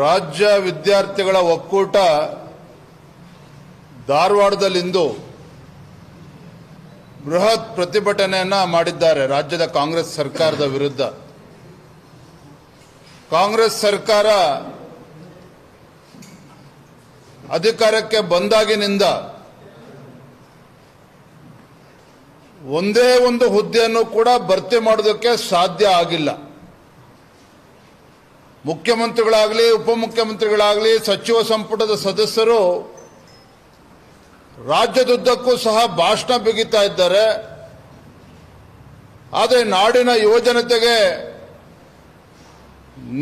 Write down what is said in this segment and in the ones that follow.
ರಾಜ್ಯ ವಿದ್ಯಾರ್ಥಿಗಳ ಒಕ್ಕೂಟ ಧಾರವಾಡದಲ್ಲಿಂದು ಬೃಹತ್ ಪ್ರತಿಭಟನೆಯನ್ನ ಮಾಡಿದ್ದಾರೆ ರಾಜ್ಯದ ಕಾಂಗ್ರೆಸ್ ಸರ್ಕಾರದ ವಿರುದ್ಧ. ಕಾಂಗ್ರೆಸ್ ಸರ್ಕಾರ ಅಧಿಕಾರಕ್ಕೆ ಬಂದಾಗಿನಿಂದ ಒಂದೇ ಒಂದು ಹುದ್ದೆಯನ್ನು ಕೂಡ ಭರ್ತಿ ಮಾಡೋದಕ್ಕೆ ಸಾಧ್ಯ ಆಗಿಲ್ಲ. ಮುಖ್ಯಮಂತ್ರಿಗಳಾಗಲಿ ಉಪಮುಖ್ಯಮಂತ್ರಿಗಳಾಗಲಿ ಸಚಿವ ಸಂಪುಟದ ಸದಸ್ಯರು ರಾಜ್ಯದುದ್ದಕ್ಕೂ ಸಹ ಭಾಷಣ ಬಿಗಿತಾ ಇದ್ದಾರೆ. ಆದರೆ ನಾಡಿನ ಯುವಜನತೆಗೆ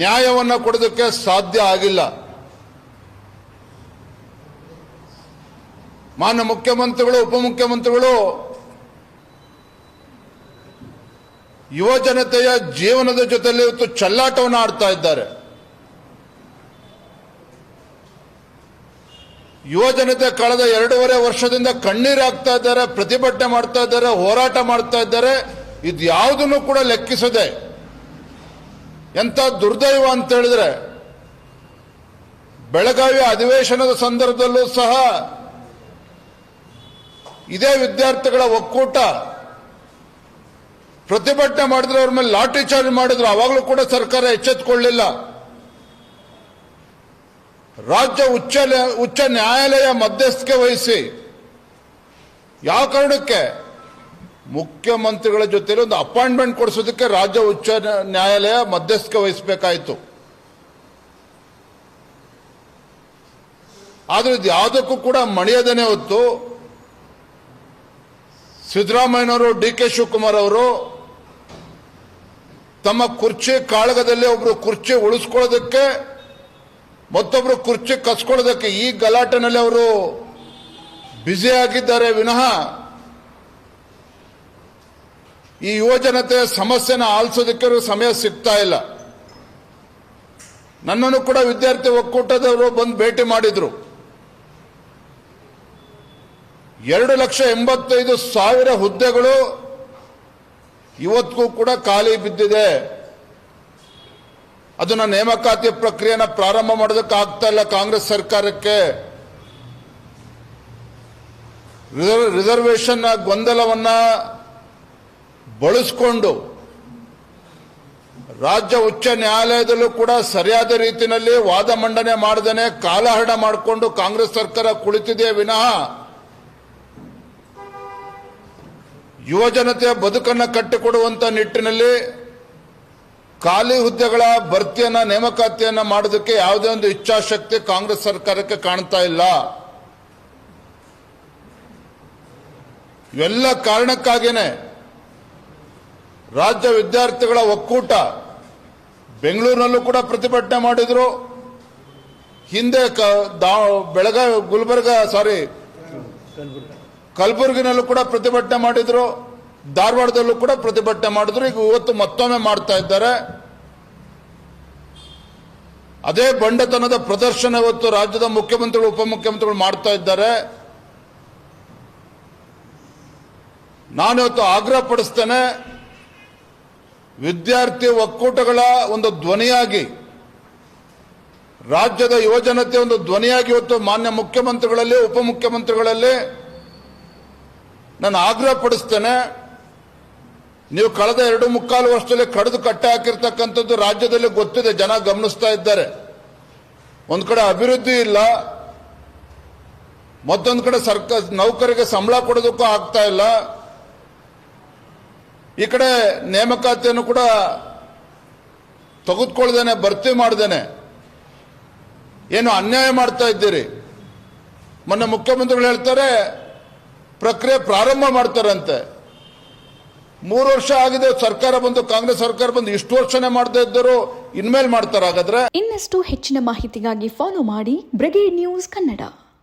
ನ್ಯಾಯವನ್ನು ಕೊಡೋದಕ್ಕೆ ಸಾಧ್ಯ ಆಗಿಲ್ಲ. ಮಾನ್ಯ ಮುಖ್ಯಮಂತ್ರಿಗಳು ಉಪಮುಖ್ಯಮಂತ್ರಿಗಳು ಯುವಜನತೆಯ ಜೀವನದ ಜೊತೆಯಲ್ಲಿ ಇವತ್ತು ಚೆಲ್ಲಾಟವನ್ನು ಆಡ್ತಾ ಇದ್ದಾರೆ. ಯುವಜನತೆ ಕಳೆದ 2.5 ವರ್ಷದಿಂದ ಕಣ್ಣೀರಾಗ್ತಾ ಇದ್ದಾರೆ, ಪ್ರತಿಭಟನೆ ಮಾಡ್ತಾ ಇದ್ದಾರೆ, ಹೋರಾಟ ಮಾಡ್ತಾ ಇದ್ದಾರೆ. ಇದು ಯಾವುದನ್ನು ಕೂಡ ಲೆಕ್ಕಿಸದೆ ಎಂಥ ದುರ್ದೈವ ಅಂತ ಹೇಳಿದ್ರೆ, ಬೆಳಗಾವಿ ಅಧಿವೇಶನದ ಸಂದರ್ಭದಲ್ಲೂ ಸಹ ಇದೇ ವಿದ್ಯಾರ್ಥಿಗಳ ಒಕ್ಕೂಟ ಪ್ರತಿಭಟನೆ ಮಾಡಿದ್ರೆ ಅವ್ರ ಮೇಲೆ ಲಾಠಿ ಚಾರ್ಜ್ ಮಾಡಿದ್ರು. ಅವಾಗಲೂ ಕೂಡ ಸರ್ಕಾರ ಎಚ್ಚೆತ್ತುಕೊಳ್ಳಲಿಲ್ಲ. ರಾಜ್ಯ ಉಚ್ಚ ನ್ಯಾಯಾಲಯ ಮಧ್ಯಸ್ಥಿಕೆ ವಹಿಸಿ ಯಾವ ಕಾರಣಕ್ಕೆ ಮುಖ್ಯಮಂತ್ರಿಗಳ ಜೊತೆ ಒಂದು ಅಪಾಯಿಂಟ್ಮೆಂಟ್ ಕೊಡಿಸೋದಕ್ಕೆ ರಾಜ್ಯ ಉಚ್ಚ ನ್ಯಾಯಾಲಯ ಮಧ್ಯಸ್ಥಿಕೆ ವಹಿಸಬೇಕಾಯಿತು. ಆದ್ರೆ ಇದು ಯಾವುದಕ್ಕೂ ಕೂಡ ಮಣಿಯದೇನೆ ಹೊತ್ತು ಸಿದ್ದರಾಮಯ್ಯನವರು, ಡಿ ಕೆ ಶಿವಕುಮಾರ್ ಅವರು ತಮ್ಮ ಕುರ್ಚಿ ಕಾಳಗದಲ್ಲಿ ಒಬ್ರು ಕುರ್ಚಿ ಉಳಿಸ್ಕೊಳ್ಳೋದಕ್ಕೆ ಮತ್ತೊಬ್ರು ಕುರ್ಚಿ ಕಸ್ಕೊಳ್ಳೋದಕ್ಕೆ ಈ ಗಲಾಟೆನಲ್ಲಿ ಅವರು ಬ್ಯುಸಿ ಆಗಿದ್ದಾರೆ ವಿನಃ ಈ ಯುವಜನತೆಯ ಸಮಸ್ಯೆನ ಆಲಿಸೋದಕ್ಕೆ ಸಮಯ ಸಿಗ್ತಾ ಇಲ್ಲ. ನನ್ನನ್ನು ಕೂಡ ವಿದ್ಯಾರ್ಥಿ ಒಕ್ಕೂಟದವರು ಬಂದು ಭೇಟಿ ಮಾಡಿದ್ರು. 2,85,000 ಹುದ್ದೆಗಳು ಇವತ್ತಿಗೂ ಕೂಡ ಖಾಲಿ ಬಿದ್ದಿದೆ. ಅದನ್ನ ನೇಮಕಾತಿ ಪ್ರಕ್ರಿಯೆನ ಪ್ರಾರಂಭ ಮಾಡೋದಕ್ಕೆ ಆಗ್ತಾ ಇಲ್ಲ ಕಾಂಗ್ರೆಸ್ ಸರ್ಕಾರಕ್ಕೆ. ರಿಸರ್ವೇಶನ್ ಗೊಂದಲವನ್ನ ಬಳಸಿಕೊಂಡು ರಾಜ್ಯ ಉಚ್ಚ ನ್ಯಾಯಾಲಯದಲ್ಲೂ ಕೂಡ ಸರಿಯಾದ ರೀತಿಯಲ್ಲಿ ವಾದ ಮಂಡನೆ ಮಾಡದೇನೆ ಕಾಲಹರಣ ಮಾಡಿಕೊಂಡು ಕಾಂಗ್ರೆಸ್ ಸರ್ಕಾರ ಕುಳಿತಿದೆಯೇ ವಿನಃ ಯುವಜನತೆಯ ಬದುಕನ್ನು ಕಟ್ಟಿಕೊಡುವಂತ ನಿಟ್ಟಿನಲ್ಲಿ ಖಾಲಿ ಹುದ್ದೆಗಳ ಭರ್ತಿಯನ್ನ ನೇಮಕಾತಿಯನ್ನ ಮಾಡೋದಕ್ಕೆ ಯಾವುದೇ ಒಂದು ಇಚ್ಛಾಶಕ್ತಿ ಕಾಂಗ್ರೆಸ್ ಸರ್ಕಾರಕ್ಕೆ ಕಾಣ್ತಾ ಇಲ್ಲ. ಇವೆಲ್ಲ ಕಾರಣಕ್ಕಾಗಿಯೇ ರಾಜ್ಯ ವಿದ್ಯಾರ್ಥಿಗಳ ಒಕ್ಕೂಟ ಬೆಂಗಳೂರಿನಲ್ಲೂ ಕೂಡ ಪ್ರತಿಭಟನೆ ಮಾಡಿದ್ರು. ಹಿಂದೆ ಕಲಬುರಗಿನಲ್ಲೂ ಕೂಡ ಪ್ರತಿಭಟನೆ ಮಾಡಿದ್ರು. ಧಾರವಾಡದಲ್ಲೂ ಕೂಡ ಪ್ರತಿಭಟನೆ ಮಾಡಿದ್ರು. ಈಗ ಇವತ್ತು ಮತ್ತೊಮ್ಮೆ ಮಾಡ್ತಾ ಇದ್ದಾರೆ. ಅದೇ ಬಂಡತನದ ಪ್ರದರ್ಶನ ಇವತ್ತು ರಾಜ್ಯದ ಮುಖ್ಯಮಂತ್ರಿಗಳು ಉಪಮುಖ್ಯಮಂತ್ರಿಗಳು ಮಾಡ್ತಾ ಇದ್ದಾರೆ. ನಾನು ಇವತ್ತು ಆಗ್ರಹ ಪಡಿಸ್ತೇನೆ, ವಿದ್ಯಾರ್ಥಿ ಒಕ್ಕೂಟಗಳ ಒಂದು ಧ್ವನಿಯಾಗಿ, ರಾಜ್ಯದ ಯುವಜನತೆ ಒಂದು ಧ್ವನಿಯಾಗಿ ಇವತ್ತು ಮಾನ್ಯ ಮುಖ್ಯಮಂತ್ರಿಗಳಲ್ಲಿ ಉಪಮುಖ್ಯಮಂತ್ರಿಗಳಲ್ಲಿ ನಾನು ಆಗ್ರಹ ಪಡಿಸ್ತೇನೆ. ನೀವು ಕಳೆದ 2.25 ವರ್ಷದಲ್ಲಿ ಕಡಿದು ಕಟ್ಟೆ ಹಾಕಿರ್ತಕ್ಕಂಥದ್ದು ರಾಜ್ಯದಲ್ಲಿ ಗೊತ್ತಿದೆ, ಜನ ಗಮನಿಸ್ತಾ ಇದ್ದಾರೆ. ಒಂದ್ ಕಡೆ ಅಭಿವೃದ್ಧಿ ಇಲ್ಲ, ಮತ್ತೊಂದು ಕಡೆ ನೌಕರಿಗೆ ಸಂಬಳ ಕೊಡೋದಕ್ಕೂ ಆಗ್ತಾ ಇಲ್ಲ. ಈ ಕಡೆ ನೇಮಕಾತಿಯನ್ನು ಕೂಡ ತೆಗೆದುಕೊಳ್ಳದೇನೆ ಭರ್ತಿ ಮಾಡ್ದೇನೆ ಏನು ಅನ್ಯಾಯ ಮಾಡ್ತಾ ಇದ್ದೀರಿ. ಮೊನ್ನೆ ಮುಖ್ಯಮಂತ್ರಿಗಳು ಹೇಳ್ತಾರೆ ಪ್ರಕ್ರಿಯೆ ಪ್ರಾರಂಭ ಮಾಡ್ತಾರಂತೆ. 3 ವರ್ಷ ಆಗಿದೆ ಸರ್ಕಾರ ಬಂದು, ಕಾಂಗ್ರೆಸ್ ಸರ್ಕಾರ ಬಂದು, ಇಷ್ಟು ವರ್ಷನೇ ಮಾಡ್ತಾ ಇದ್ದರು, ಇನ್ಮೇಲೆ ಮಾಡ್ತಾರೆ. ಹಾಗಾದ್ರೆ ಇನ್ನಷ್ಟು ಹೆಚ್ಚಿನ ಮಾಹಿತಿಗಾಗಿ ಫಾಲೋ ಮಾಡಿ ಬ್ರಿಗೇಡ್ ನ್ಯೂಸ್ ಕನ್ನಡ.